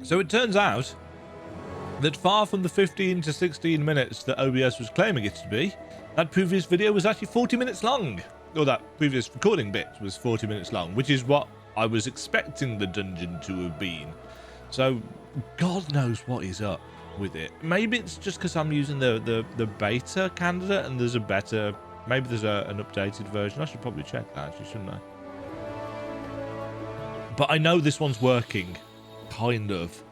So it turns out that far from the 15 to 16 minutes that OBS was claiming it to be, that previous video was actually 40 minutes long. Or that previous recording bit was 40 minutes long, which is what I was expecting the dungeon to have been. So God knows what is up with it. Maybe it's just because I'm using the beta candidate and there's a better, maybe there's an updated version. I should probably check that actually, shouldn't I? But I know this one's working, kind of.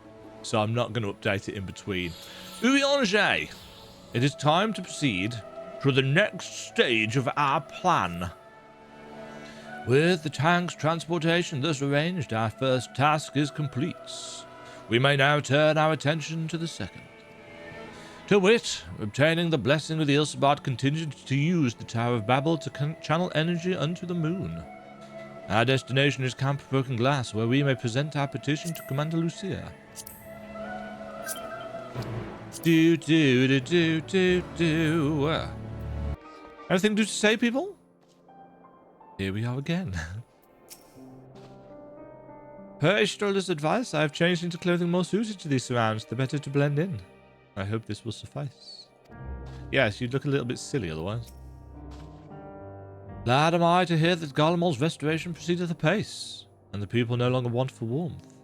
So I'm not going to update it in between. Urianger, it is time to proceed to the next stage of our plan. With the tank's transportation thus arranged, our first task is complete. We may now turn our attention to the second. To wit, obtaining the blessing of the Ilsabard contingent to use the Tower of Babel to channel energy unto the moon. Our destination is Camp Broken Glass, where we may present our petition to Commander Lucia. Anything to say, people? Here we are again. Per Ishtrola's advice, I have changed into clothing more suited to these surrounds, the better to blend in. I hope this will suffice. Yes, you'd look a little bit silly otherwise. Glad am I to hear that Garlemald's restoration proceedeth apace, and the people no longer want for warmth.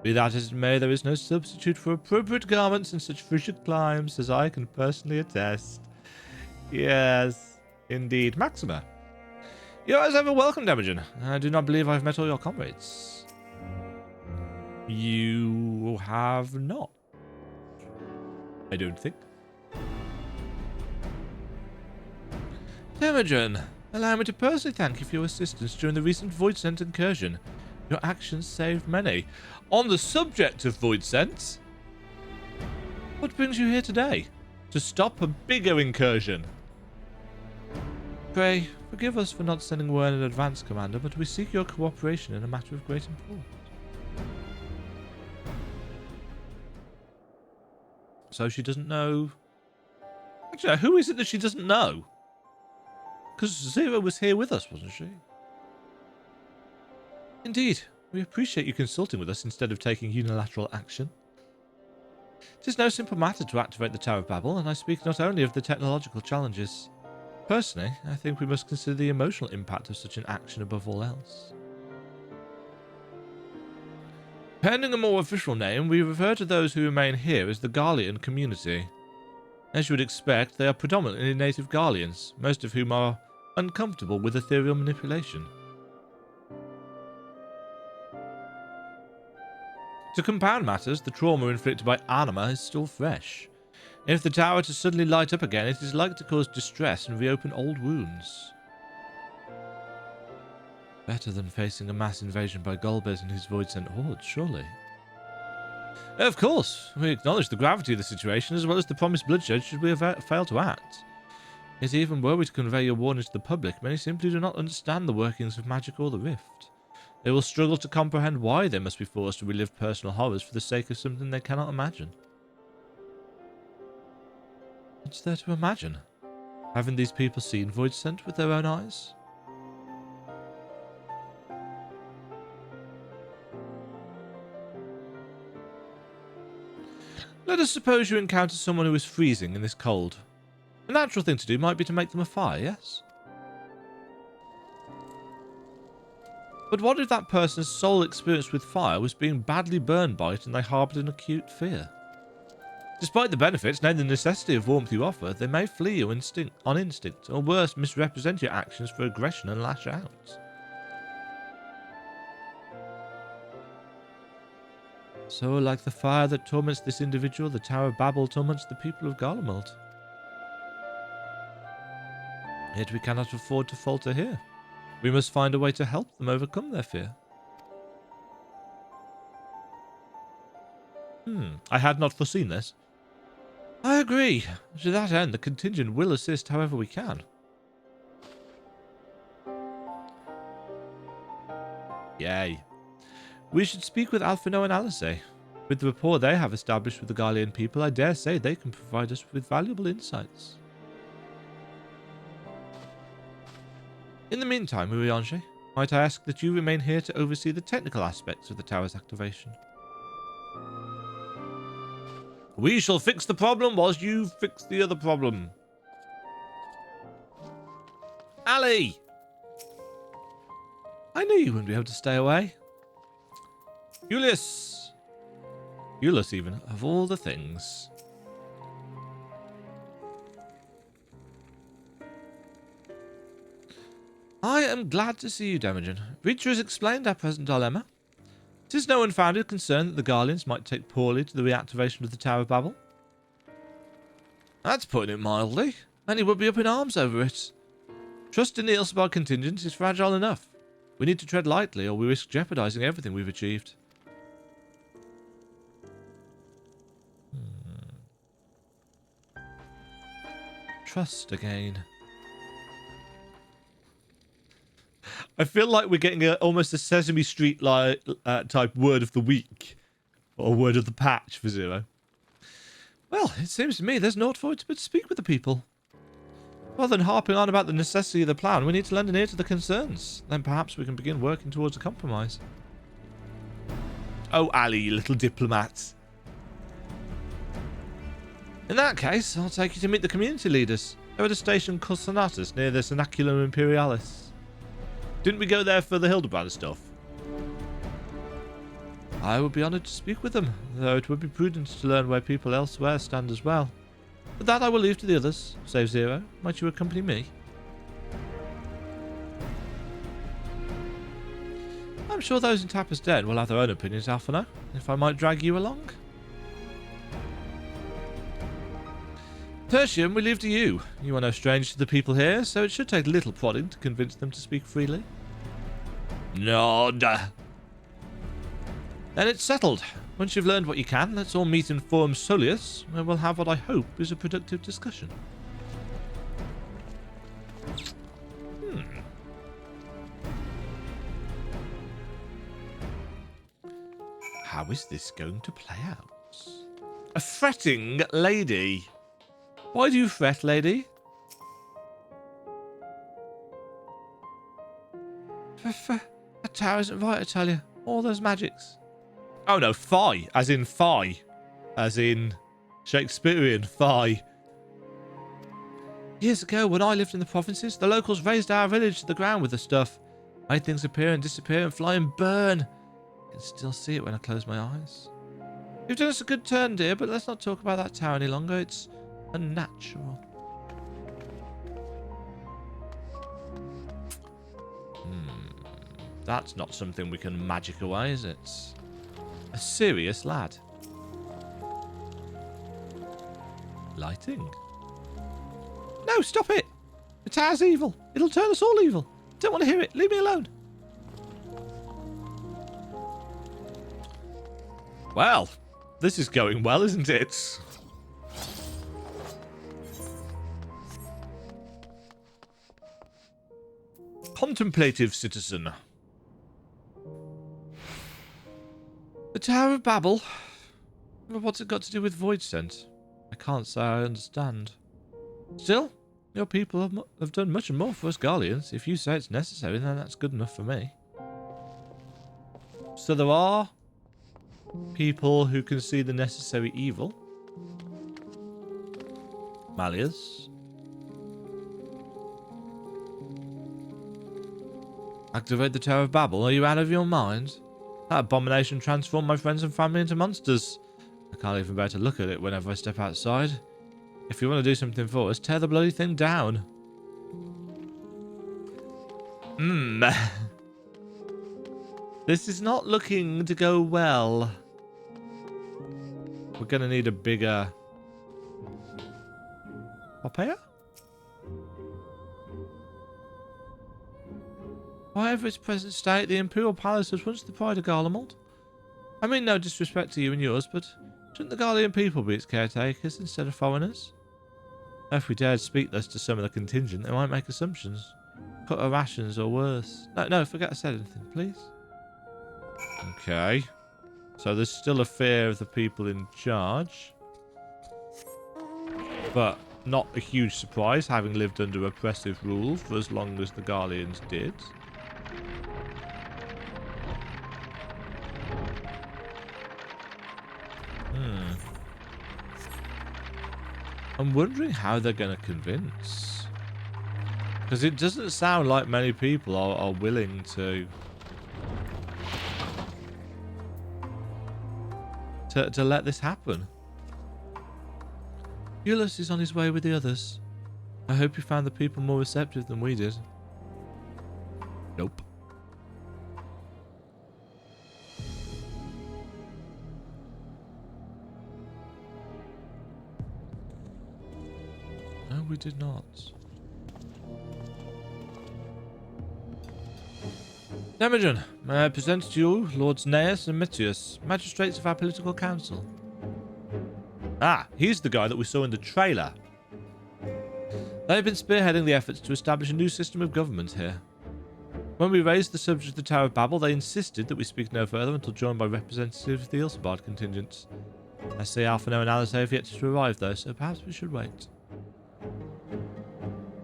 Be that as it may, there is no substitute for appropriate garments in such frigid climes, as I can personally attest. Yes, indeed. Maxima, you are as ever welcome, Demajen. I do not believe I've met all your comrades. You have not. I don't think. Demajen, allow me to personally thank you for your assistance during the recent Voidsent incursion. Your actions saved many. On the subject of Voidsent, what brings you here today? To stop a bigger incursion. Pray, forgive us for not sending word in advance, Commander, but we seek your cooperation in a matter of great import. So she doesn't know... Actually, who is it that she doesn't know? Because Zero was here with us, wasn't she? Indeed. We appreciate you consulting with us instead of taking unilateral action. It is no simple matter to activate the Tower of Babel, and I speak not only of the technological challenges. Personally, I think we must consider the emotional impact of such an action above all else. Pending a more official name, we refer to those who remain here as the Garlean community. As you would expect, they are predominantly native Garleans, most of whom are uncomfortable with ethereal manipulation. To compound matters, the trauma inflicted by Anima is still fresh. If the tower to suddenly light up again, it is likely to cause distress and reopen old wounds. Better than facing a mass invasion by Golbez and his Voidsent hordes, surely. Of course, we acknowledge the gravity of the situation as well as the promised bloodshed should we have failed to act. Yet even were we to convey your warning to the public, many simply do not understand the workings of magic or the rift. They will struggle to comprehend why they must be forced to relive personal horrors for the sake of something they cannot imagine. What's there to imagine? Haven't these people seen Voidsent with their own eyes? Let us suppose you encounter someone who is freezing in this cold. The natural thing to do might be to make them a fire, yes? But what if that person's sole experience with fire was being badly burned by it and they harboured an acute fear? Despite the benefits, nay the necessity of warmth you offer, they may flee you on instinct, or worse, misrepresent your actions for aggression and lash out. So, like the fire that torments this individual, the Tower of Babel torments the people of Garlemald. Yet we cannot afford to falter here. We must find a way to help them overcome their fear. I had not foreseen this. I agree. To that end, the contingent will assist however we can. Yay. We should speak with Alphino and Alice. With the rapport they have established with the Garlean people, I dare say they can provide us with valuable insights. In the meantime, Urianger, might I ask that you remain here to oversee the technical aspects of the tower's activation? We shall fix the problem whilst you fix the other problem. Ali! I knew you wouldn't be able to stay away. Julius! Julius even, of all the things. I am glad to see you, Demajen. Reacher has explained our present dilemma. It is no unfounded concern that the Guardians might take poorly to the reactivation of the Tower of Babel. That's putting it mildly. Many would be up in arms over it. Trust in the Ilsebard contingent is fragile enough. We need to tread lightly, or we risk jeopardizing everything we've achieved. Trust again. I feel like we're getting almost a Sesame Street type word of the week. Or word of the patch for Zero. Well, it seems to me there's naught for it but speak with the people. Rather than harping on about the necessity of the plan, we need to lend an ear to the concerns. Then perhaps we can begin working towards a compromise. Oh, Ali, you little diplomat. In that case, I'll take you to meet the community leaders. They're at a station called Senatus near the Senaculum Imperialis. Didn't we go there for the Hildebrand stuff? I would be honoured to speak with them, though it would be prudent to learn where people elsewhere stand as well. But that I will leave to the others, save Zero. Might you accompany me? I'm sure those in Tapper's Den will have their own opinions, Alphino. If I might drag you along? Tertium, we leave to you. You are no stranger to the people here, so it should take little prodding to convince them to speak freely. Nod. Then it's settled. Once you've learned what you can, let's all meet in Forum Solius, and we'll have what I hope is a productive discussion. How is this going to play out? A fretting lady. Why do you fret, lady? That tower isn't right, I tell you. All those magics. Oh no, Phi. As in Phi. As in Shakespearean Phi. Years ago, when I lived in the provinces, the locals razed our village to the ground with the stuff. Made things appear and disappear and fly and burn. I can still see it when I close my eyes. You've done us a good turn, dear, but let's not talk about that tower any longer. It's unnatural. That's not something we can magic away, is it? A serious lad. Lighting. No, stop it! The tower's evil. It'll turn us all evil. Don't want to hear it. Leave me alone. Well, this is going well, isn't it? Contemplative citizen. The Tower of Babel? What's it got to do with Void Scent? I can't say I understand. Still, your people have done much more for us Garleans. If you say it's necessary, then that's good enough for me. So there are people who can see the necessary evil. Malleus. Activate the Tower of Babel. Are you out of your mind? That abomination transformed my friends and family into monsters. I can't even bear to look at it whenever I step outside. If you want to do something for us, tear the bloody thing down. This is not looking to go well. We're going to need a bigger... Popeye? However its present state, the Imperial Palace was once the pride of Garlemald. I mean no disrespect to you and yours, but shouldn't the Garlean people be its caretakers instead of foreigners? If we dared speak thus to some of the contingent, they might make assumptions. Cut our rations or worse. No, forget I said anything, please. Okay. So there's still a fear of the people in charge. But not a huge surprise, having lived under oppressive rule for as long as the Garleans did. I'm wondering how they're going to convince. Because it doesn't sound like many people are willing to let this happen. Ulysses is on his way with the others. I hope you found the people more receptive than we did. Nope. No, we did not. Demajen, may I present to you Lords Neus and Mettius, magistrates of our political council. Ah, he's the guy that we saw in the trailer. They have been spearheading the efforts to establish a new system of government here. When we raised the subject of the Tower of Babel, they insisted that we speak no further until joined by representatives of the Ilsebard contingent. I see Alphino and Alice have yet to arrive though, so perhaps we should wait.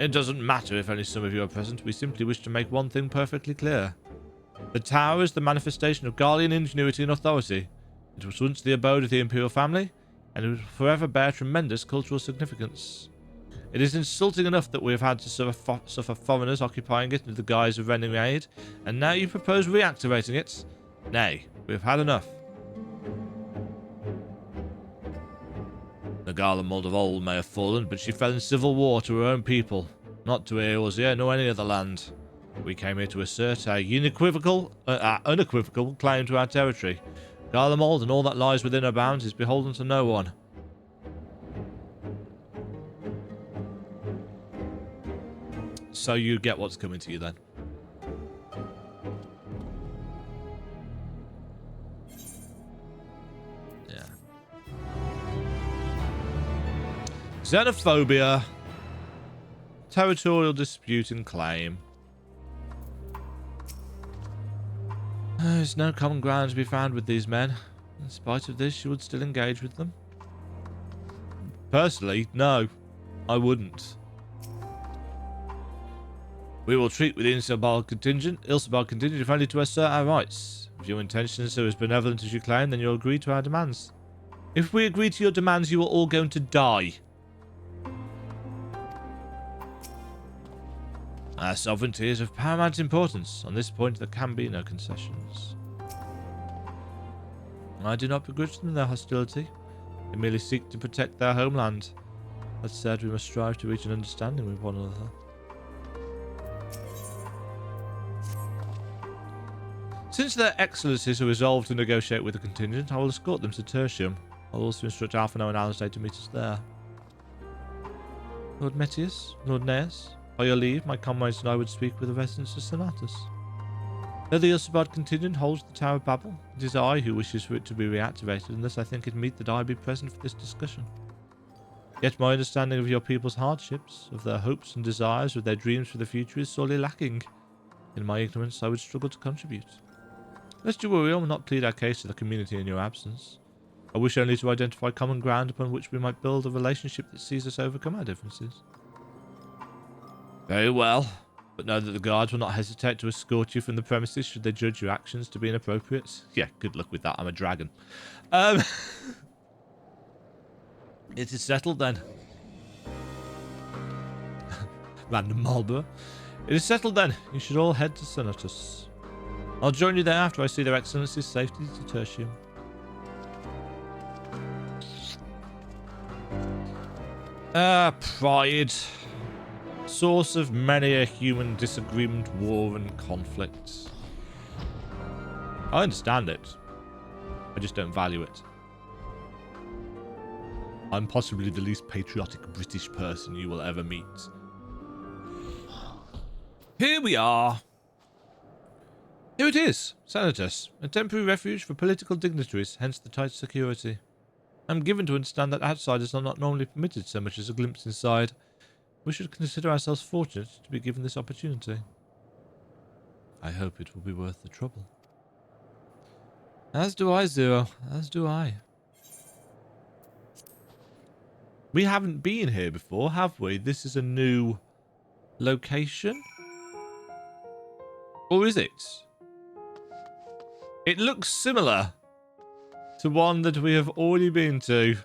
It doesn't matter if only some of you are present, we simply wish to make one thing perfectly clear. The Tower is the manifestation of Garlean ingenuity and authority. It was once the abode of the Imperial family, and it will forever bear tremendous cultural significance. It is insulting enough that we have had to suffer foreigners occupying it under the guise of rendering aid, and now you propose reactivating it? Nay, we have had enough. The Garlemald of old may have fallen, but she fell in civil war to her own people, not to Eorzea nor any other land. We came here to assert our unequivocal claim to our territory. Garlemald and all that lies within her bounds is beholden to no one. So you get what's coming to you then. Yeah. Xenophobia. Territorial dispute and claim. There's no common ground to be found with these men. In spite of this, you would still engage with them? Personally, no. I wouldn't. We will treat with the Ilsebard contingent if only to assert our rights. If your intentions are as benevolent as you claim, then you'll agree to our demands. If we agree to your demands, you are all going to die. Our sovereignty is of paramount importance. On this point, there can be no concessions. I do not begrudge them their hostility. They merely seek to protect their homeland. That said, we must strive to reach an understanding with one another. Since their excellencies are resolved to negotiate with the contingent, I will escort them to Tertium. I will also instruct Alphino and Alice to meet us there. Lord Mettius, Lord Neus, by your leave, my comrades and I would speak with the residents of Senatus. Though the Ilsebard contingent holds the Tower of Babel, it is I who wishes for it to be reactivated, and thus I think it meet that I be present for this discussion. Yet my understanding of your people's hardships, of their hopes and desires, of their dreams for the future is sorely lacking. In my ignorance, I would struggle to contribute. Lest you worry, I will not plead our case to the community in your absence. I wish only to identify common ground upon which we might build a relationship that sees us overcome our differences. Very well, but know that the guards will not hesitate to escort you from the premises should they judge your actions to be inappropriate. Yeah, good luck with that, I'm a dragon. It is settled then. Random Marlborough. It is settled then, you should all head to Senatus. I'll join you there after I see their excellencies safely to Tertium. Pride. Source of many a human disagreement, war and conflict. I understand it. I just don't value it. I'm possibly the least patriotic British person you will ever meet. Here we are. Here it is, Senatus, a temporary refuge for political dignitaries, hence the tight security. I'm given to understand that outsiders are not normally permitted so much as a glimpse inside. We should consider ourselves fortunate to be given this opportunity. I hope it will be worth the trouble. As do I, Zero. As do I. We haven't been here before, have we? This is a new location? Or is it? It looks similar to one that we have already been to.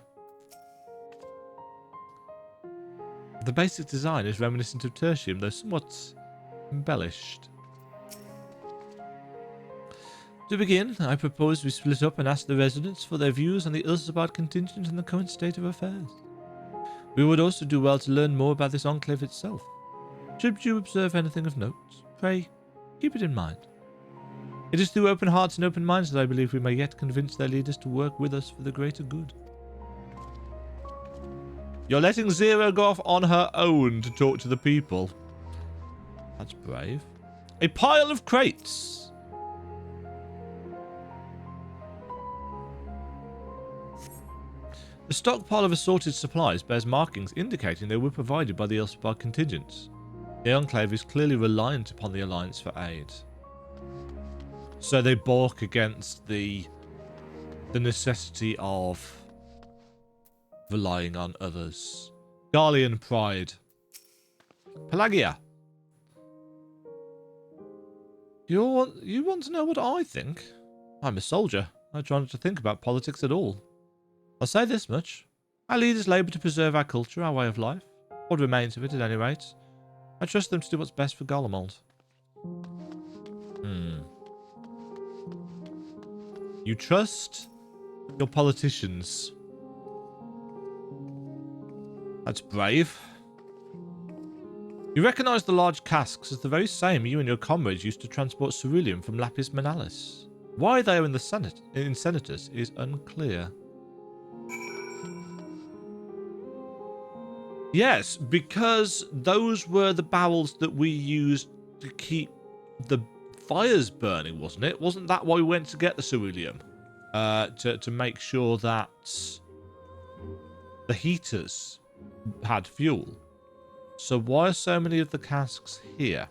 The basic design is reminiscent of Tertium, though somewhat embellished. To begin, I propose we split up and ask the residents for their views on the Ilsabard contingent and the current state of affairs. We would also do well to learn more about this enclave itself. Should you observe anything of note, pray, keep it in mind. It is through open hearts and open minds that I believe we may yet convince their leaders to work with us for the greater good. You're letting Zero go off on her own to talk to the people. That's brave. A pile of crates. The stockpile of assorted supplies bears markings indicating they were provided by the Ilsabard contingents. The Enclave is clearly reliant upon the Alliance for aid. So they balk against the necessity of relying on others. Garlean pride. Pelagia. You want to know what I think? I'm a soldier. I try not to think about politics at all. I'll say this much. Our leaders labour to preserve our culture, our way of life. What remains of it, at any rate. I trust them to do what's best for Garlemald. You trust your politicians. That's brave. You recognise the large casks as the very same you and your comrades used to transport ceruleum from Lapis Manalis. Why they are in Senatus is unclear. Yes, because those were the barrels that we used to keep the fires burning, wasn't it? Wasn't that why we went to get the ceruleum? To make sure that the heaters had fuel. So why are so many of the casks here?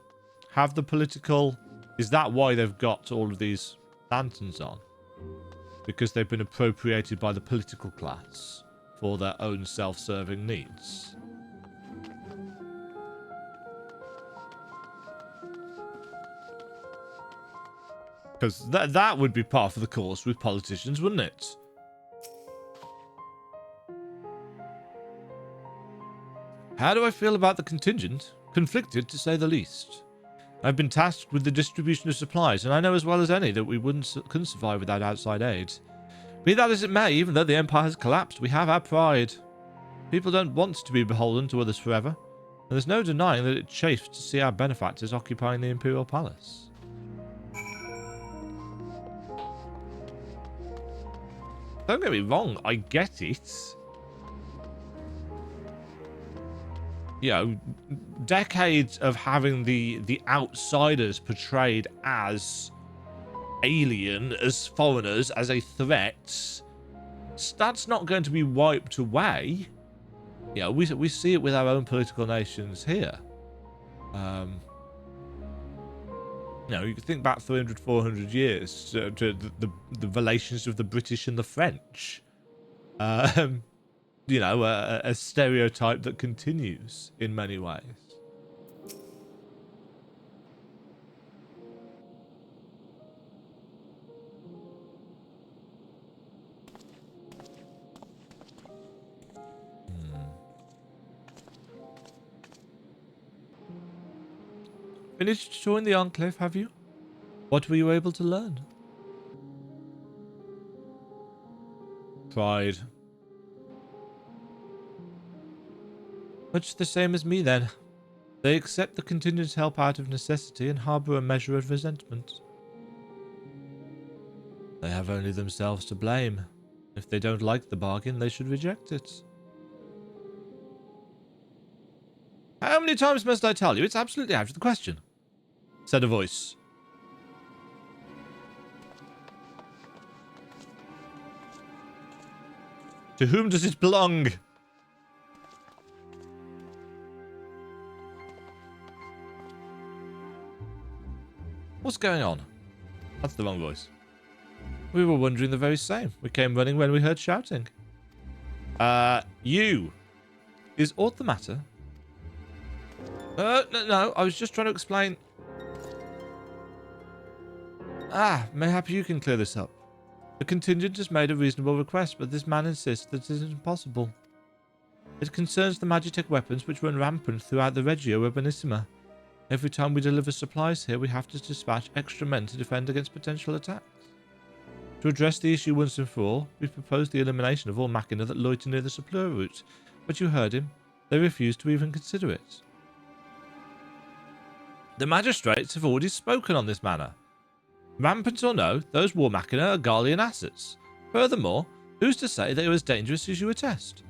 Have the political... Is that why they've got all of these lanterns on? Because they've been appropriated by the political class for their own self-serving needs. Because that would be par for the course with politicians, wouldn't it? How do I feel about the contingent? Conflicted, to say the least. I've been tasked with the distribution of supplies, and I know as well as any that we couldn't survive without outside aid. Be that as it may, even though the Empire has collapsed, we have our pride. People don't want to be beholden to others forever, and there's no denying that it chafes to see our benefactors occupying the Imperial Palace. Don't get me wrong, I get it. You know, decades of having the outsiders portrayed as alien, as foreigners, as a threat, that's not going to be wiped away. You know, we see it with our own political nations here. You know, you can think back 300, 400 years to the relations of the British and the French. You know, a stereotype that continues in many ways. Finished touring the Enclave, have you? What were you able to learn? Pride. Much the same as me, then. They accept the contingent's help out of necessity and harbour a measure of resentment. They have only themselves to blame. If they don't like the bargain, they should reject it. How many times must I tell you? It's absolutely out of the question, said a voice. To whom does it belong? What's going on? That's the wrong voice. We were wondering the very same. We came running when we heard shouting. You. Is aught the matter? No, I was just trying to explain. Mayhap you can clear this up. The contingent has made a reasonable request, but this man insists that it is impossible. It concerns the Magitech weapons which run rampant throughout the Regio Urbanissima. Every time we deliver supplies here, we have to dispatch extra men to defend against potential attacks. To address the issue once and for all, we proposed the elimination of all machina that loiter near the supply route, but you heard him. They refused to even consider it. The magistrates have already spoken on this matter. Rampant or no, those war machina are Garlean assets. Furthermore, who's to say they are as dangerous as you attest?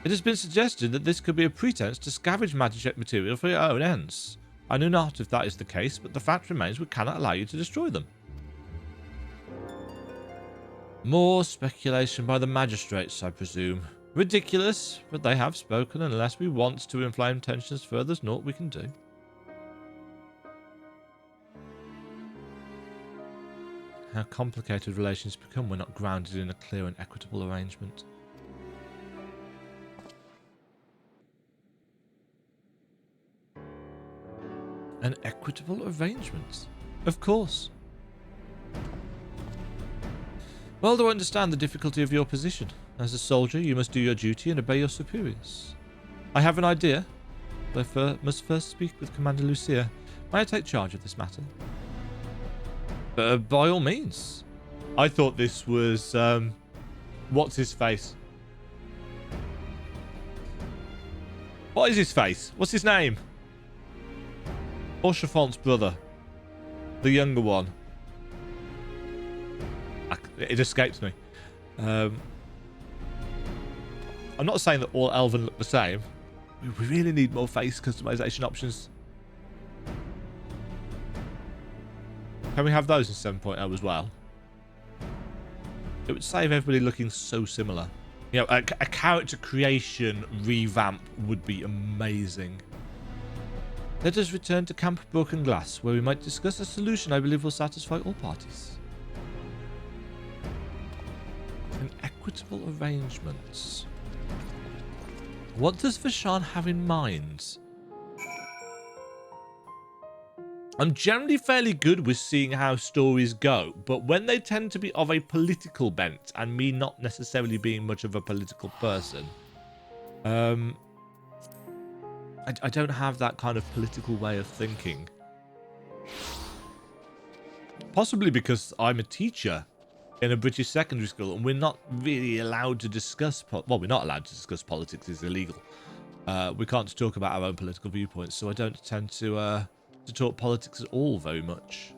It has been suggested that this could be a pretense to scavenge Magitech material for your own ends. I know not if that is the case, but the fact remains we cannot allow you to destroy them. More speculation by the magistrates, I presume. Ridiculous, but they have spoken, and unless we want to inflame tensions further, there's naught we can do. How complicated relations become when not grounded in a clear and equitable arrangement. An equitable arrangement? Of course. Well, do I understand the difficulty of your position? As a soldier, you must do your duty and obey your superiors. I have an idea, but I must first speak with Commander Lucia. May I take charge of this matter? By all means. I thought this was, what's his face? What is his face? What's his name? Orchafont's brother. The younger one. It escapes me. I'm not saying that all Elven look the same. We really need more face customization options. Can we have those in 7.0 as well? It would save everybody looking so similar. You know, a character creation revamp would be amazing. Let us return to Camp Broken Glass, where we might discuss a solution I believe will satisfy all parties. An equitable arrangement. What does Vashan have in mind? I'm generally fairly good with seeing how stories go, but when they tend to be of a political bent, and me not necessarily being much of a political person, I don't have that kind of political way of thinking. Possibly because I'm a teacher in a British secondary school, and we're not really allowed to discuss... well, we're not allowed to discuss politics. It's illegal. We can't talk about our own political viewpoints, so I don't tend to talk politics at all very much.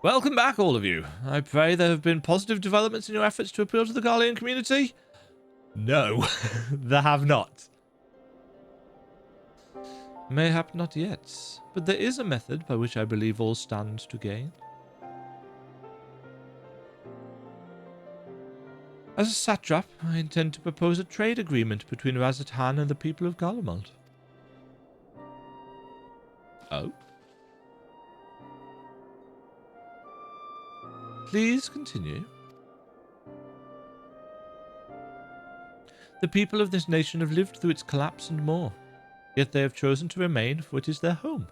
Welcome back, all of you. I pray there have been positive developments in your efforts to appeal to the Garlean community? No, there have not. Mayhap not yet, but there is a method by which I believe all stand to gain. As a satrap, I intend to propose a trade agreement between Razathan and the people of Garlemald. Oh? Please continue. The people of this nation have lived through its collapse and more, yet they have chosen to remain, for it is their home.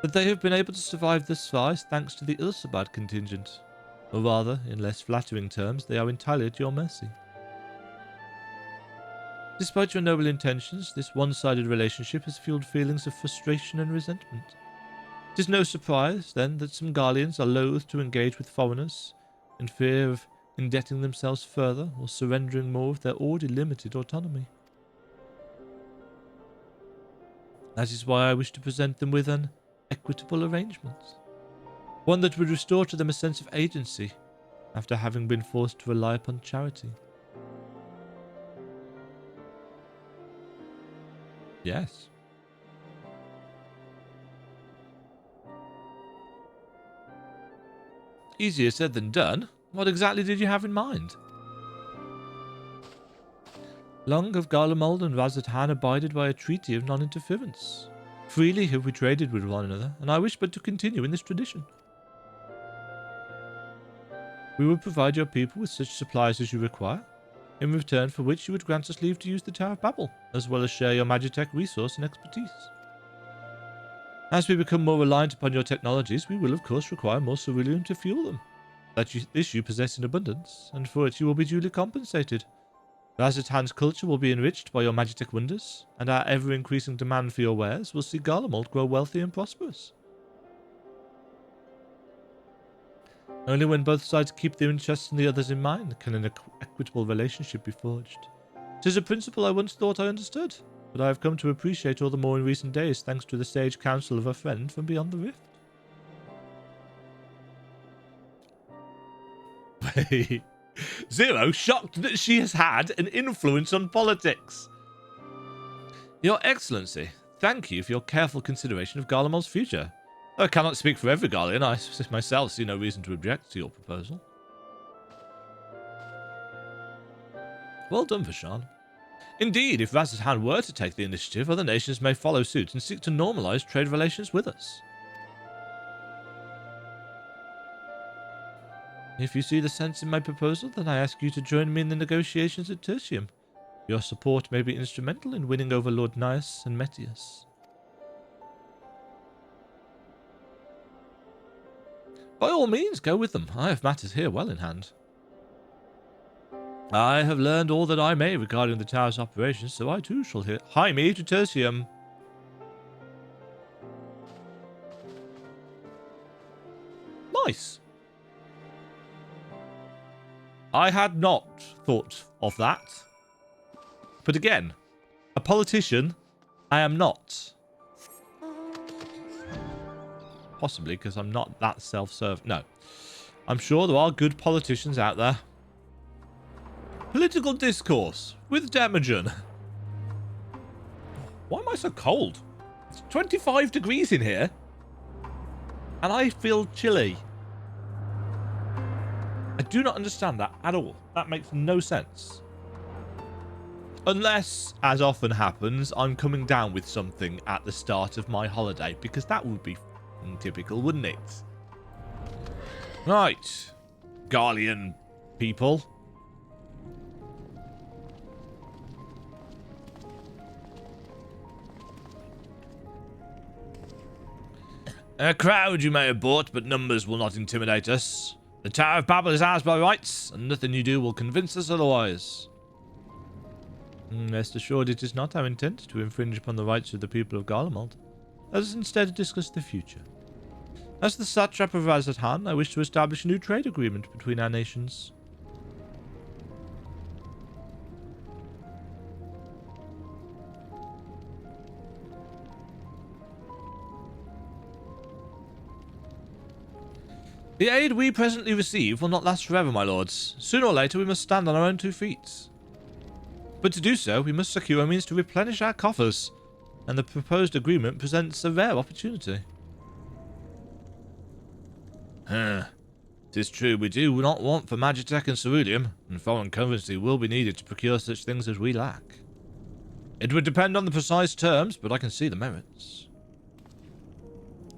That they have been able to survive thus far is thanks to the Ilsabad contingent. Or rather, in less flattering terms, they are entirely at your mercy. Despite your noble intentions, this one-sided relationship has fueled feelings of frustration and resentment. It is no surprise, then, that some Garleans are loath to engage with foreigners, in fear of indebting themselves further or surrendering more of their already limited autonomy. That is why I wish to present them with an equitable arrangement. One that would restore to them a sense of agency after having been forced to rely upon charity. Yes. Easier said than done. What exactly did you have in mind? Long have Garlemald and Razathan abided by a treaty of non-interference. Freely have we traded with one another, and I wish but to continue in this tradition. We will provide your people with such supplies as you require, in return for which you would grant us leave to use the Tower of Babel, as well as share your Magitech resource and expertise. As we become more reliant upon your technologies, we will of course require more ceruleum to fuel them. This you possess in abundance, and for it you will be duly compensated. Razathan's culture will be enriched by your magitek wonders, and our ever-increasing demand for your wares will see Garlemald grow wealthy and prosperous. Only when both sides keep their interests and the others in mind can an equitable relationship be forged. 'Tis a principle I once thought I understood, but I have come to appreciate all the more in recent days thanks to the sage counsel of a friend from beyond the rift. Zero shocked that she has had an influence on politics. Your Excellency, thank you for your careful consideration of Garlemald's future. Though I cannot speak for every Garlean, I myself see no reason to object to your proposal. Well done, Vishan. Indeed, if Razathan were to take the initiative, other nations may follow suit and seek to normalize trade relations with us. If you see the sense in my proposal, then I ask you to join me in the negotiations at Tertium. Your support may be instrumental in winning over Lord Nias and Mettius. By all means, go with them. I have matters here well in hand. I have learned all that I may regarding the tower's operations, so I too shall hie me to Tertium. Nice. I had not thought of that. But again, a politician, I am not. Possibly because I'm not that self-served. No. I'm sure there are good politicians out there. Political discourse with Demajen. Why am I so cold? It's 25 degrees in here. And I feel chilly. I do not understand that at all. That makes no sense. Unless, as often happens, I'm coming down with something at the start of my holiday, because that would be typical, wouldn't it? Right. Garlean people. A crowd you may have bought, but numbers will not intimidate us. The Tower of Babel is ours by rights, and nothing you do will convince us otherwise. Rest assured, it is not our intent to infringe upon the rights of the people of Garlemald. Let us instead discuss the future. As the satrap of Razathan, I wish to establish a new trade agreement between our nations. The aid we presently receive will not last forever, my lords. Sooner or later we must stand on our own 2 feet. But to do so, we must secure a means to replenish our coffers, and the proposed agreement presents a rare opportunity. 'Tis true, we do not want for magitek and ceruleum, and foreign currency will be needed to procure such things as we lack. It would depend on the precise terms, but I can see the merits.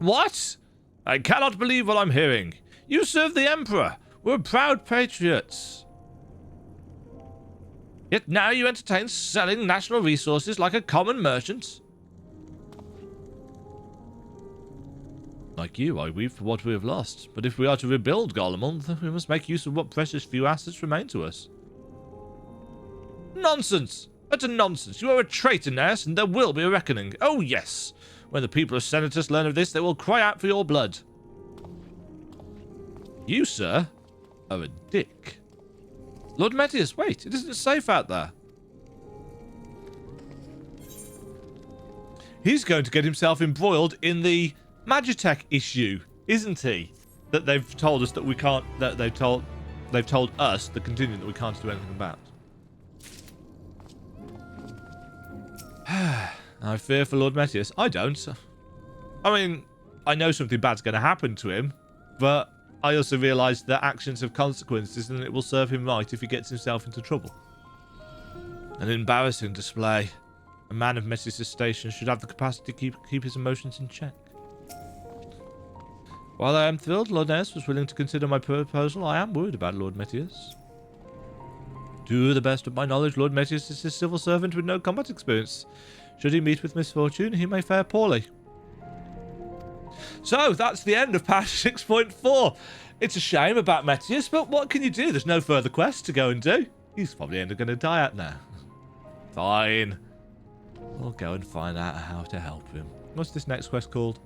What? I cannot believe what I'm hearing. You serve the Emperor. We're proud patriots. Yet now you entertain selling national resources like a common merchant. Like you, I weep for what we have lost. But if we are to rebuild Garlemald, we must make use of what precious few assets remain to us. Nonsense! Utter nonsense! You are a traitor, Nias, and there will be a reckoning. Oh yes! When the people of Senatus learn of this, they will cry out for your blood. You, sir, are a dick. Lord Mettius, wait, it isn't safe out there. He's going to get himself embroiled in the Magitek issue, isn't he? That they've told us that we can't, that they've told us, the contingent, that we can't do anything about. I fear for Lord Mettius. I don't. I mean, I know something bad's going to happen to him, but I also realise that actions have consequences and it will serve him right if he gets himself into trouble. An embarrassing display. A man of Mettius' station should have the capacity to keep his emotions in check. While I am thrilled Lord Nias was willing to consider my proposal, I am worried about Lord Mettius. To the best of my knowledge, Lord Mettius is a civil servant with no combat experience. Should he meet with misfortune, he may fare poorly. So that's the end of patch 6.4. It's a shame about Mettius, but what can you do? There's no further quests to go and do. He's probably going to die out now. Fine. We'll go and find out how to help him. What's this next quest called?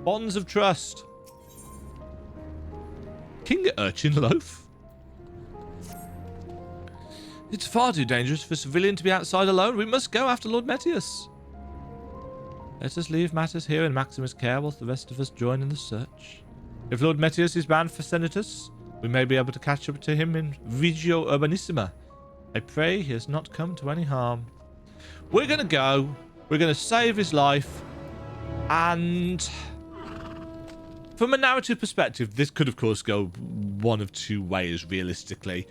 Bonds of Trust. King Urchin Loaf? It's far too dangerous for a civilian to be outside alone. We must go after Lord Mettius. Let us leave matters here in Maximus' care whilst the rest of us join in the search. If Lord Mettius is bound for Senatus, we may be able to catch up to him in Regio Urbanissima. I pray he has not come to any harm. We're going to go. We're going to save his life. And from a narrative perspective, this could, of course, go one of two ways, realistically.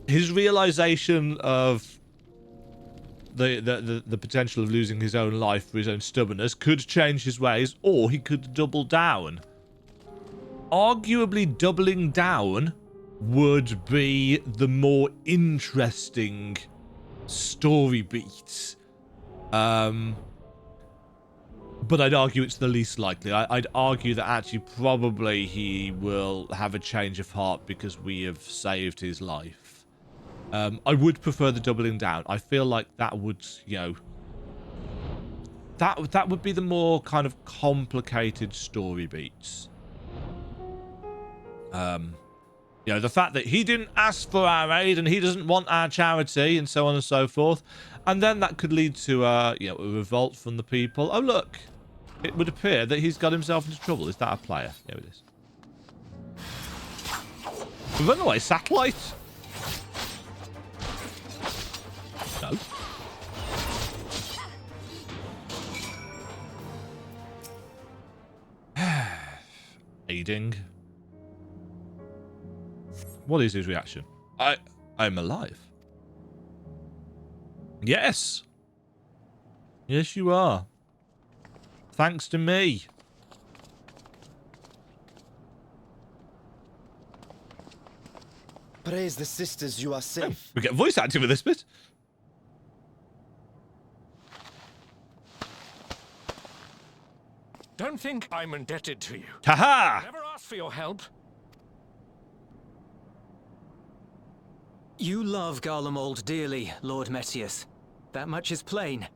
His realization of the potential of losing his own life for his own stubbornness could change his ways, or he could double down. Arguably, doubling down would be the more interesting story beat. But I'd argue it's the least likely. I'd argue that actually probably he will have a change of heart because we have saved his life. I would prefer the doubling down. I feel like that would, you know, that would be the more kind of complicated story beats. You know, the fact that he didn't ask for our aid and he doesn't want our charity and so on and so forth. And then that could lead to, you know, a revolt from the people. Oh, look. It would appear that he's got himself into trouble. Is that a player? Here it is. Run away, satellite. No. Aiding. What is his reaction? I'm alive. Yes. Yes, you are. Thanks to me. Praise the sisters, you are safe. Oh, we get voice acting with this bit. Don't think I'm indebted to you. Haha! Never asked for your help. You love Garlemald dearly, Lord Mettius. That much is plain.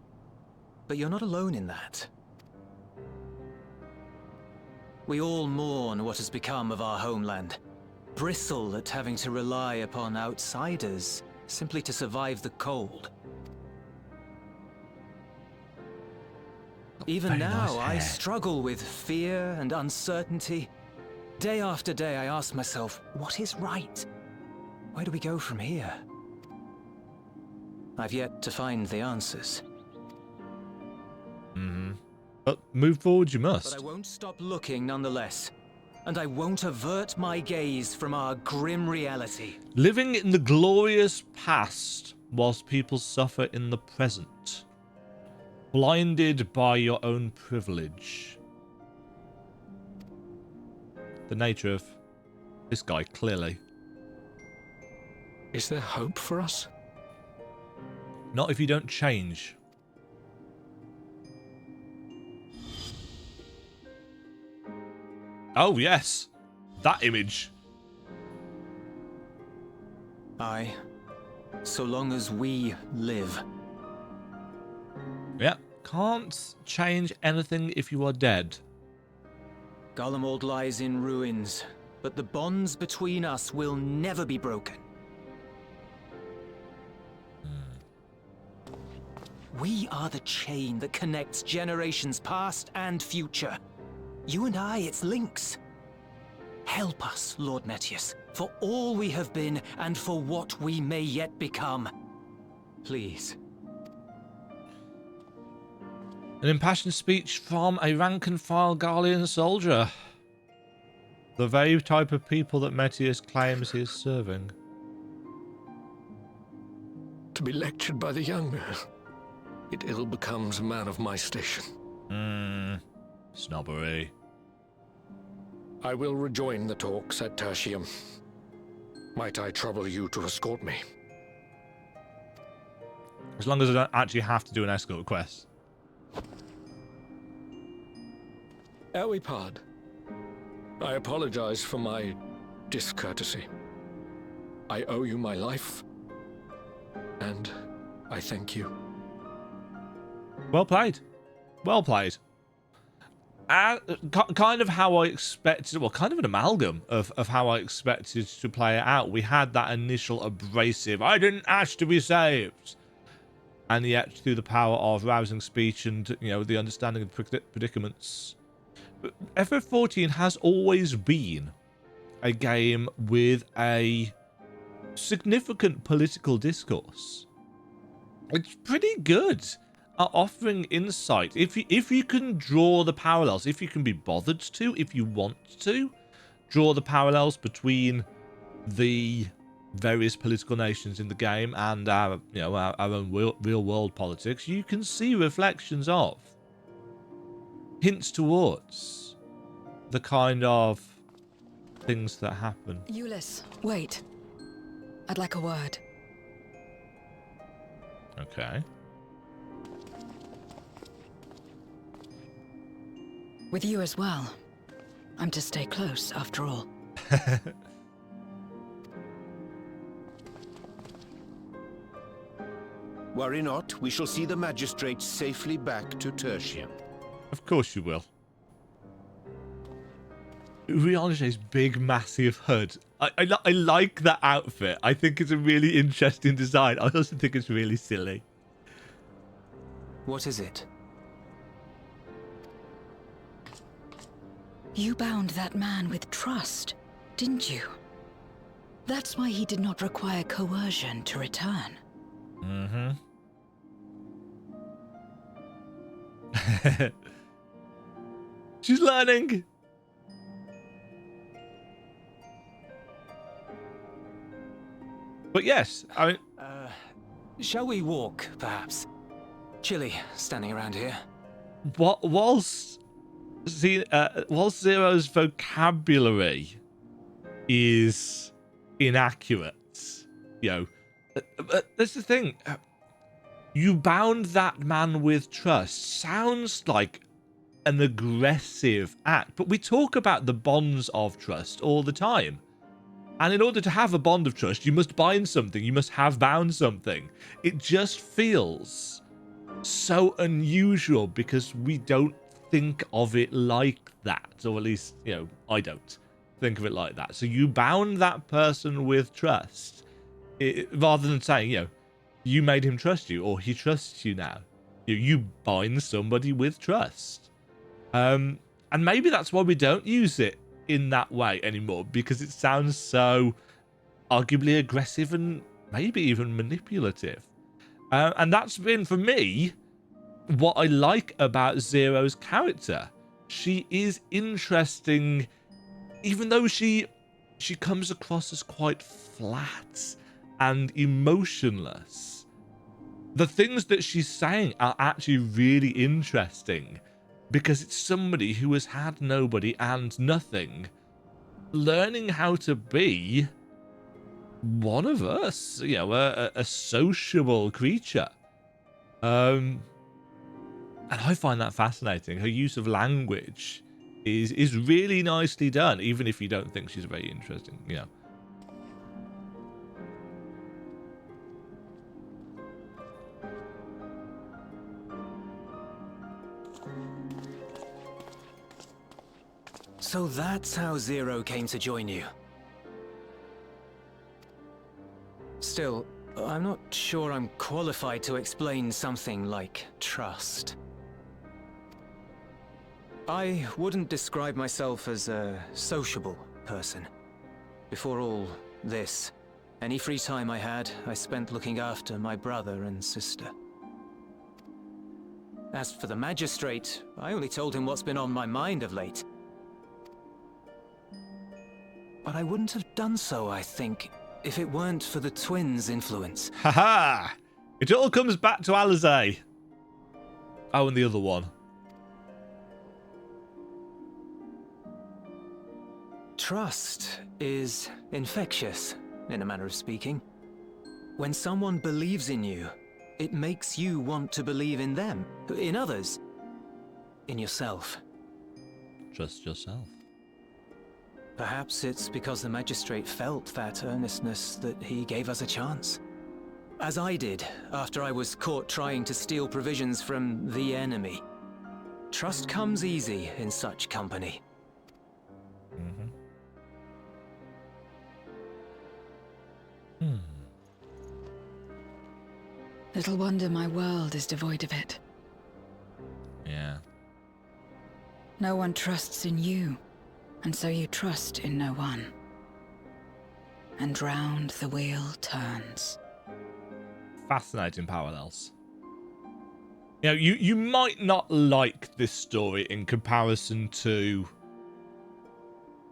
But you're not alone in that. We all mourn what has become of our homeland. Bristle at having to rely upon outsiders simply to survive the cold. Even now, I struggle with fear and uncertainty. Day after day, I ask myself, what is right? Where do we go from here? I've yet to find the answers. But move forward you must. But I won't stop looking nonetheless. And I won't avert my gaze from our grim reality. Living in the glorious past whilst people suffer in the present. Blinded by your own privilege. The nature of this guy, clearly. Is there hope for us? Not if you don't change. Oh, yes. That image. Aye. So long as we live. Yeah. Can't change anything if you are dead. Garlemald lies in ruins, but the bonds between us will never be broken. We are the chain that connects generations past and future. You and I, it's links. Help us, Lord Mettius, for all we have been and for what we may yet become. Please. An impassioned speech from a rank-and-file Garlean soldier. The very type of people that Mettius claims he is serving. To be lectured by the young man. It ill becomes a man of my station. Snobbery. I will rejoin the talks at Tertium. Might I trouble you to escort me? As long as I don't actually have to do an escort quest. Ewipard, I apologize for my discourtesy. I owe you my life, and I thank you. Well played. Well played. Kind of how I expected, well, kind of an amalgam of how I expected to play it out. We had that initial abrasive, I didn't ask to be saved. And yet, through the power of rousing speech and, you know, the understanding of predicaments, FF14 has always been a game with a significant political discourse. It's pretty good at offering insight. If you can draw the parallels, if you can be bothered to, if you want to, draw the parallels between the various political nations in the game and our, you know, our own real world politics, you can see reflections of, hints towards the kind of things that happen. Euless, wait. I'd like a word. Okay. With you as well. I'm to stay close, after all. Worry not, we shall see the magistrate safely back to Tertium. Of course you will. Riange's big, massive hood. I like that outfit. I think it's a really interesting design. I also think it's really silly. What is it? You bound that man with trust, didn't you? That's why he did not require coercion to return. Mm-hmm. She's learning. But yes, I mean... Shall we walk, perhaps? Chilly, standing around here. Whilst Zero's vocabulary is inaccurate, you know, that's the thing. You bound that man with trust sounds like an aggressive act, but we talk about the bonds of trust all the time. And in order to have a bond of trust, you must bind something. You must have bound something. It just feels so unusual because we don't think of it like that. Or at least, you know, I don't think of it like that. So you bound that person with trust. Rather than saying, you know, you made him trust you or he trusts you now. You bind somebody with trust. And maybe that's why we don't use it in that way anymore, because it sounds so arguably aggressive and maybe even manipulative. And that's been, for me, what I like about Zero's character. She is interesting, even though she comes across as quite flat and emotionless. The things that she's saying are actually really interesting, because it's somebody who has had nobody and nothing, learning how to be one of us, you know, a sociable creature. And I find that fascinating. Her use of language is really nicely done, even if you don't think she's very interesting, you know. So that's how Zero came to join you. Still, I'm not sure I'm qualified to explain something like trust. I wouldn't describe myself as a sociable person. Before all this, any free time I had, I spent looking after my brother and sister. As for the magistrate, I only told him what's been on my mind of late. But I wouldn't have done so, I think, if it weren't for the twins' influence. Haha! It all comes back to Alizé. Oh, and the other one. Trust is infectious, in a manner of speaking. When someone believes in you, it makes you want to believe in them, in others, in yourself. trust yourself. Perhaps it's because the magistrate felt that earnestness that he gave us a chance. As I did after I was caught trying to steal provisions from the enemy. Trust comes easy in such company. Little wonder my world is devoid of it. Yeah. No one trusts in you, and so you trust in no one. And round the wheel turns. Fascinating parallels. You know, you might not like this story in comparison to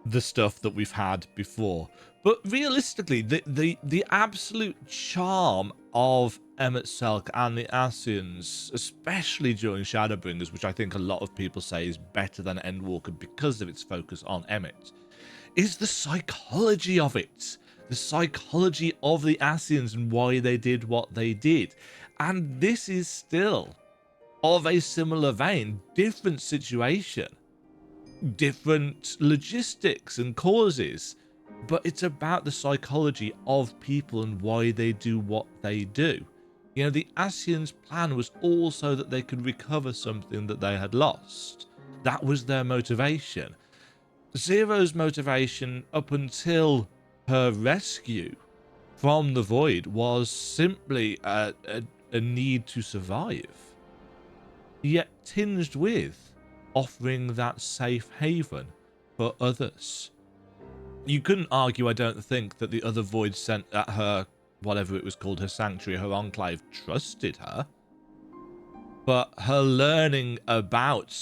the stuff that we've had before, but realistically, the absolute charm of Emet-Selch and the Ascians, especially during Shadowbringers, which I think a lot of people say is better than Endwalker because of its focus on Emmet, is the psychology of it. The psychology of the Ascians and why they did what they did. And this is still of a similar vein, different situation, different logistics and causes, but it's about the psychology of people and why they do what they do. You know, the Ascians' plan was also that they could recover something that they had lost. That was their motivation. Zero's motivation up until her rescue from the void was simply a need to survive, yet tinged with offering that safe haven for others. You couldn't argue, I don't think, that the other void sent at her, whatever it was called, her sanctuary, her enclave, trusted her. But her learning about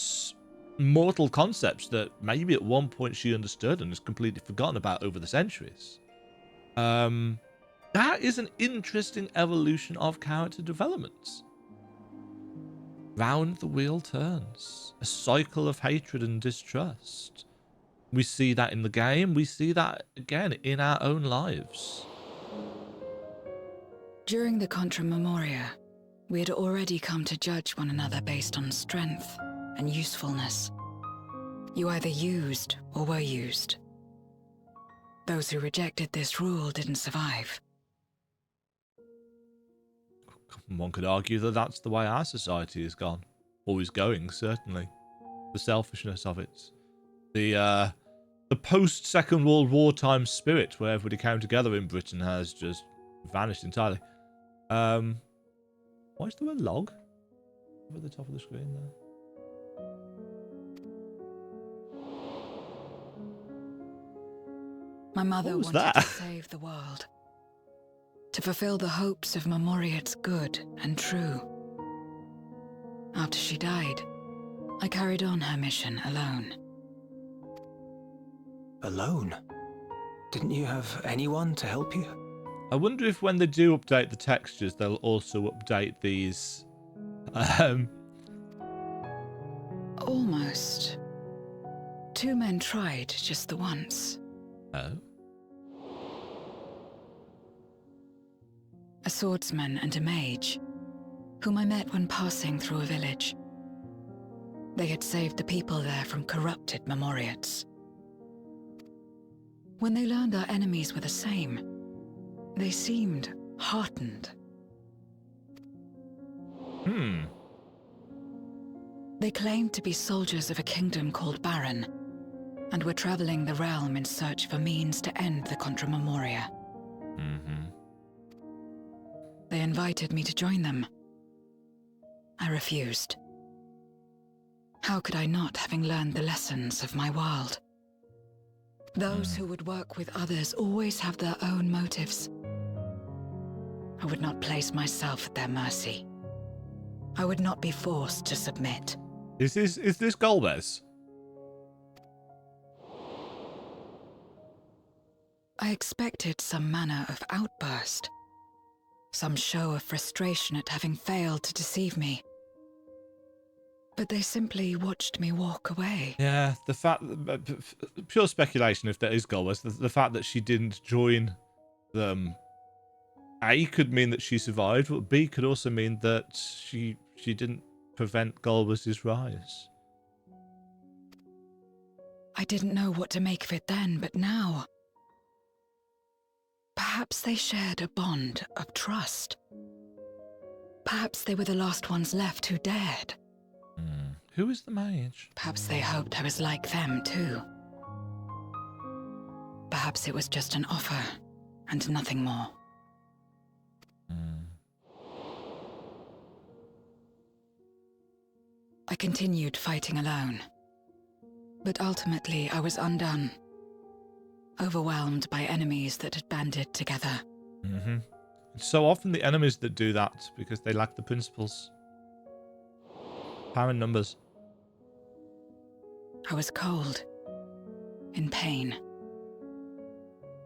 mortal concepts that maybe at one point she understood and has completely forgotten about over the centuries. That is an interesting evolution of character development. Round the wheel turns. A cycle of hatred and distrust. We see that in the game. We see that again in our own lives. During the Contra Memoria, we had already come to judge one another based on strength and usefulness. You either used or were used. Those who rejected this rule didn't survive. One could argue that that's the way our society has gone. Always going, certainly. The selfishness of it. The post-Second World War time spirit where everybody came together in Britain has just vanished entirely. Why is there a log over the top of the screen there? My mother What was wanted that? to save the world. To fulfill the hopes of Memoria's good and true. After she died, I carried on her mission alone. Alone? Didn't you have anyone to help you? I wonder if when they do update the textures, they'll also update these. Almost. 2 men tried just the once. Oh. A swordsman and a mage, whom I met when passing through a village. They had saved the people there from corrupted Memoriates. When they learned our enemies were the same, they seemed heartened. They claimed to be soldiers of a kingdom called Baron, and were traveling the realm in search for means to end the Contra Memoria. They invited me to join them. I refused. How could I not, having learned the lessons of my world? Those who would work with others always have their own motives. I would not place myself at their mercy. I would not be forced to submit. Is this Golbez? I expected some manner of outburst. Some show of frustration at having failed to deceive me. But they simply watched me walk away. Yeah, the fact, pure speculation if that is Golbez, the fact that she didn't join them, A, could mean that she survived, but B, could also mean that she didn't prevent Golbez's rise. I didn't know what to make of it then, but now... Perhaps they shared a bond of trust. Perhaps they were the last ones left who dared. Who is the mage? Perhaps they hoped I was like them, too. Perhaps it was just an offer, and nothing more. I continued fighting alone. But ultimately, I was undone. Overwhelmed by enemies that had banded together. It's so often the enemies that do that, because they lack the principles. Power in numbers. I was cold. In pain.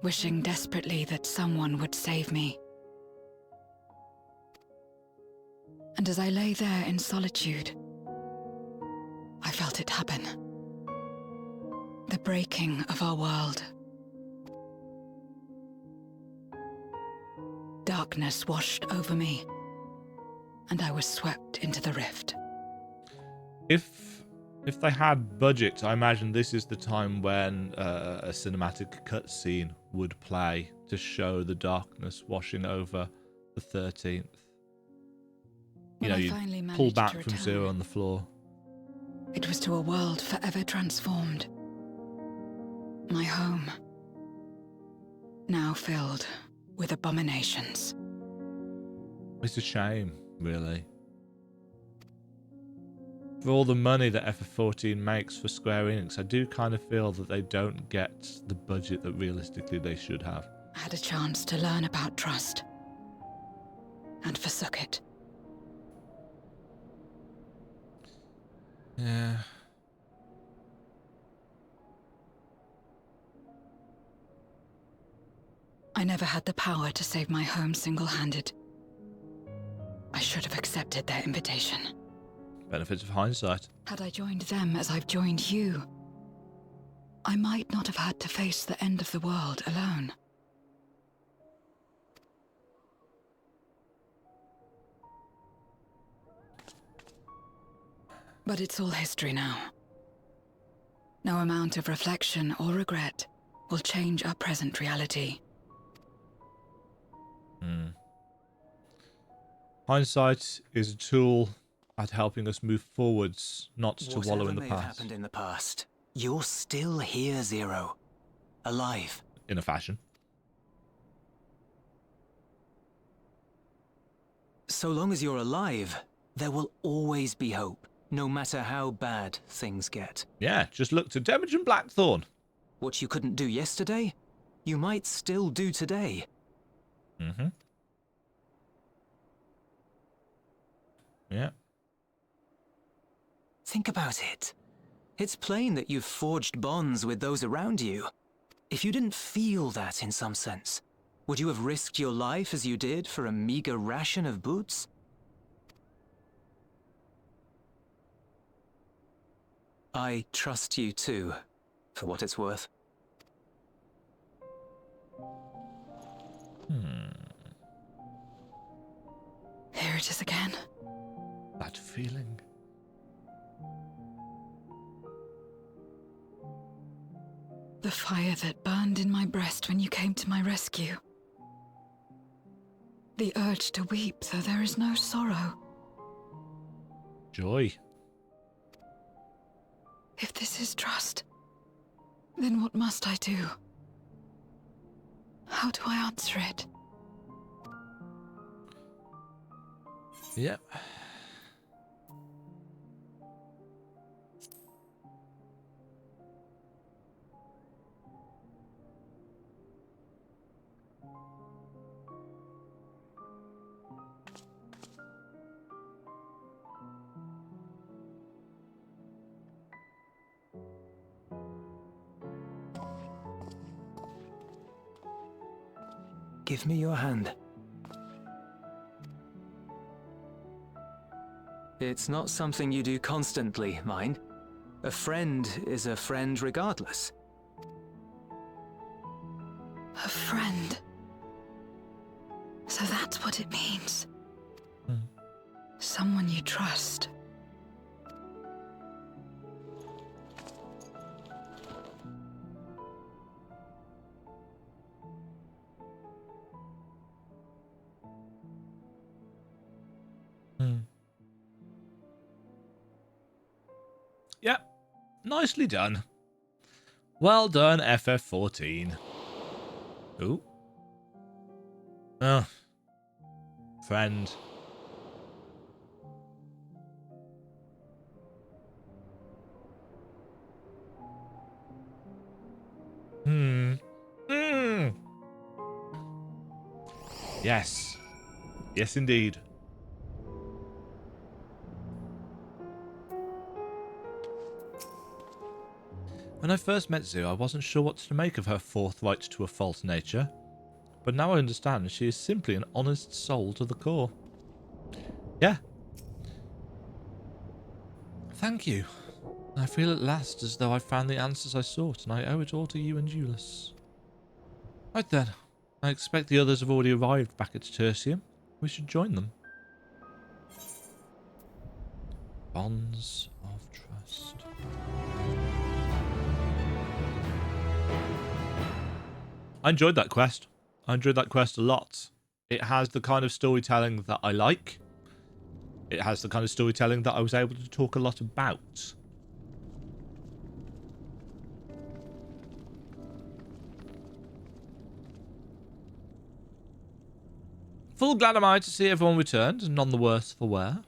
Wishing desperately that someone would save me. And as I lay there in solitude, I felt it happen. The breaking of our world. Darkness washed over me, and I was swept into the rift. If they had budget, I imagine this is the time when a cinematic cutscene would play to show the darkness washing over the 13th. You know, you pull back from Zero on the floor. It was to a world forever transformed. My home, now filled with abominations. It's a shame, really. For all the money that FF14 makes for Square Enix, I do kind of feel that they don't get the budget that realistically they should have. I had a chance to learn about trust, and forsook it. Yeah. I never had the power to save my home single-handed. I should have accepted their invitation. Benefits of hindsight. Had I joined them as I've joined you, I might not have had to face the end of the world alone. But it's all history now. No amount of reflection or regret will change our present reality. Hindsight is a tool at helping us move forwards, not to wallow in the Whatever may have past. happened in the past, you're still here, Zero. Alive. In a fashion. So long as you're alive, there will always be hope, no matter how bad things get. Yeah, just look to Demajen Blackthorn. What you couldn't do yesterday, you might still do today. Yeah. Think about it. It's plain that you've forged bonds with those around you. If you didn't feel that in some sense, would you have risked your life as you did for a meager ration of boots? I trust you too, for what it's worth. Here it is again. That feeling. The fire that burned in my breast when you came to my rescue. The urge to weep, though there is no sorrow. Joy. If this is trust, then what must I do? How do I answer it? Yep. Give me your hand. It's not something you do constantly, mind. A friend is a friend regardless. A friend. So that's what it means. Someone you trust. Nicely done. Well done, FF14. Ooh. Oh. Friend. Yes. Yes, indeed. When I first met Zoo, I wasn't sure what to make of her forthright to a false nature. But now I understand she is simply an honest soul to the core. Yeah. Thank you. I feel at last as though I found the answers I sought, and I owe it all to you and Julius. Right then. I expect the others have already arrived back at Tertium. We should join them. Bonds of trust. I enjoyed that quest. I enjoyed that quest a lot. It has the kind of storytelling that I like. It has the kind of storytelling that I was able to talk a lot about. Full glad am I to see everyone returned, and none the worse for wear.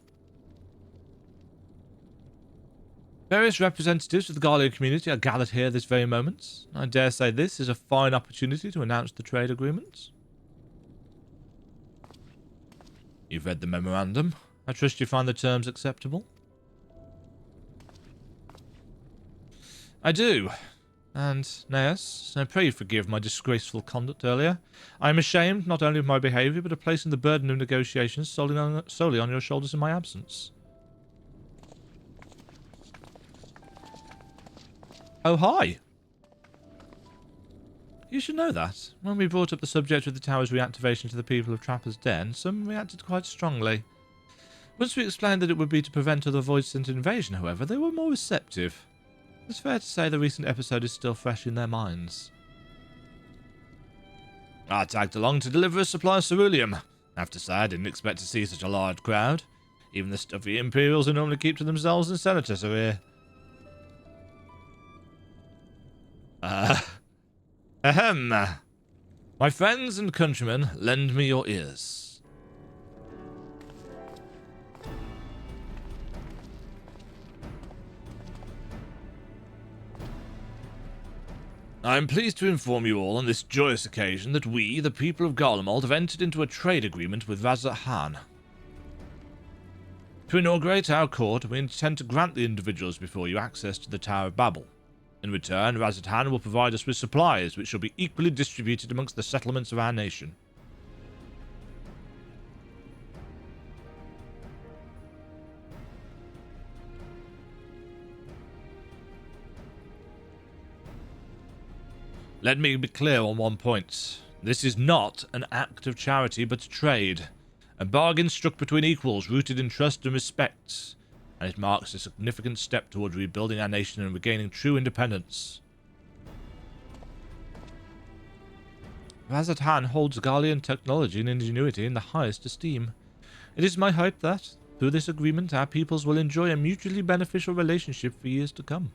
Various representatives of the Garlean community are gathered here this very moment. I dare say this is a fine opportunity to announce the trade agreement. You've read the memorandum. I trust you find the terms acceptable. I do. And, Neas, I pray you forgive my disgraceful conduct earlier. I am ashamed not only of my behaviour, but of placing the burden of negotiations solely on your shoulders in my absence. Oh, hi. You should know that. When we brought up the subject of the tower's reactivation to the people of Trapper's Den, some reacted quite strongly. Once we explained that it would be to prevent other void-sent invasion, however, they were more receptive. It's fair to say the recent episode is still fresh in their minds. I tagged along to deliver a supply of ceruleum. I have to say, I didn't expect to see such a large crowd. Even the stuffy Imperials who normally keep to themselves in Senatus are here. Ahem. My friends and countrymen, lend me your ears. I am pleased to inform you all on this joyous occasion that we, the people of Garlemald, have entered into a trade agreement with Razat-Han. To inaugurate our court, we intend to grant the individuals before you access to the Tower of Babel. In return, Razat-Han will provide us with supplies, which shall be equally distributed amongst the settlements of our nation. Let me be clear on one point. This is not an act of charity, but trade. A bargain struck between equals, rooted in trust and respect. And it marks a significant step towards rebuilding our nation and regaining true independence. Razat-Han holds Garlean technology and ingenuity in the highest esteem. It is my hope that, through this agreement, our peoples will enjoy a mutually beneficial relationship for years to come.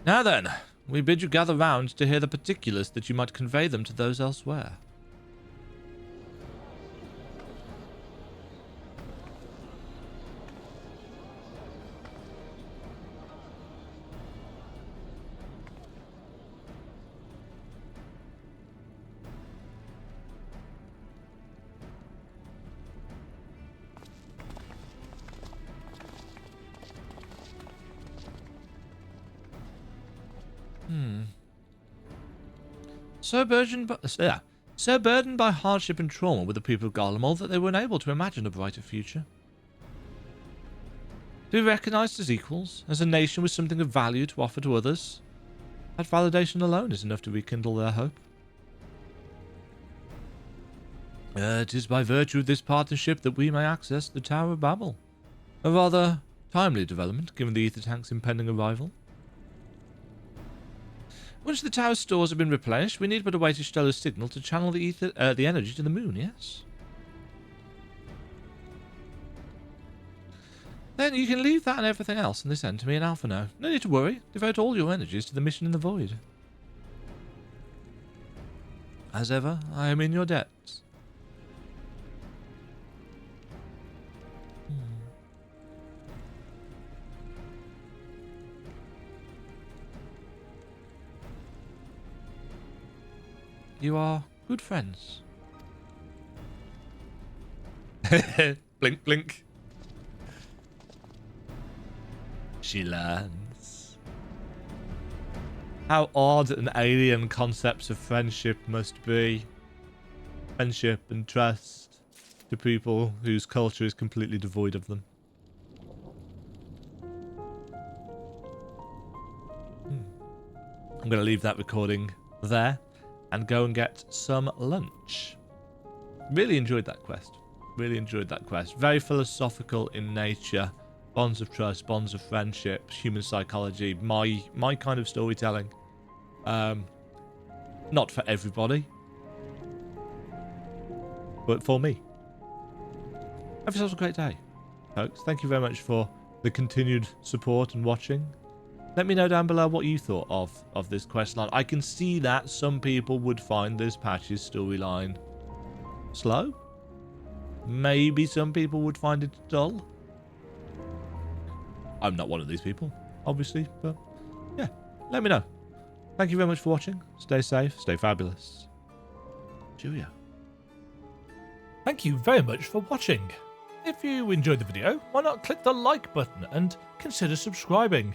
Now then, we bid you gather round to hear the particulars that you might convey them to those elsewhere. So burdened by hardship and trauma with the people of Garlemald that they were unable to imagine a brighter future. To be recognised as equals, as a nation with something of value to offer to others, that validation alone is enough to rekindle their hope. It is by virtue of this partnership that we may access the Tower of Babel. A rather timely development, given the ether tank's impending arrival. Once the tower's stores have been replenished, we need but await a stellar signal to channel the energy to the moon, yes? then you can leave that and everything else in this end to me and Alpha now. No need to worry. Devote all your energies to the mission in the void. As ever, I am in your debts. You are good friends. Blink, blink. She learns. How odd and alien concepts of friendship must be. Friendship and trust to people whose culture is completely devoid of them. I'm going to leave that recording there and go and get some lunch. Really enjoyed that quest. Really enjoyed that quest. Very philosophical in nature. Bonds of trust, bonds of friendship, human psychology, my kind of storytelling. Not for everybody, but for me. Have yourselves a great day, folks. Thank you very much for the continued support and watching. Let me know down below what you thought of this questline. I can see that some people would find this patch's storyline slow. Maybe some people would find it dull. I'm not one of these people, obviously, but yeah, let me know. Thank you very much for watching. Stay safe, stay fabulous. Cheerio. Thank you very much for watching. If you enjoyed the video, why not click the like button and consider subscribing.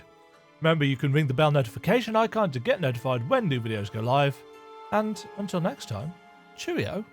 Remember, you can ring the bell notification icon to get notified when new videos go live. And until next time, cheerio.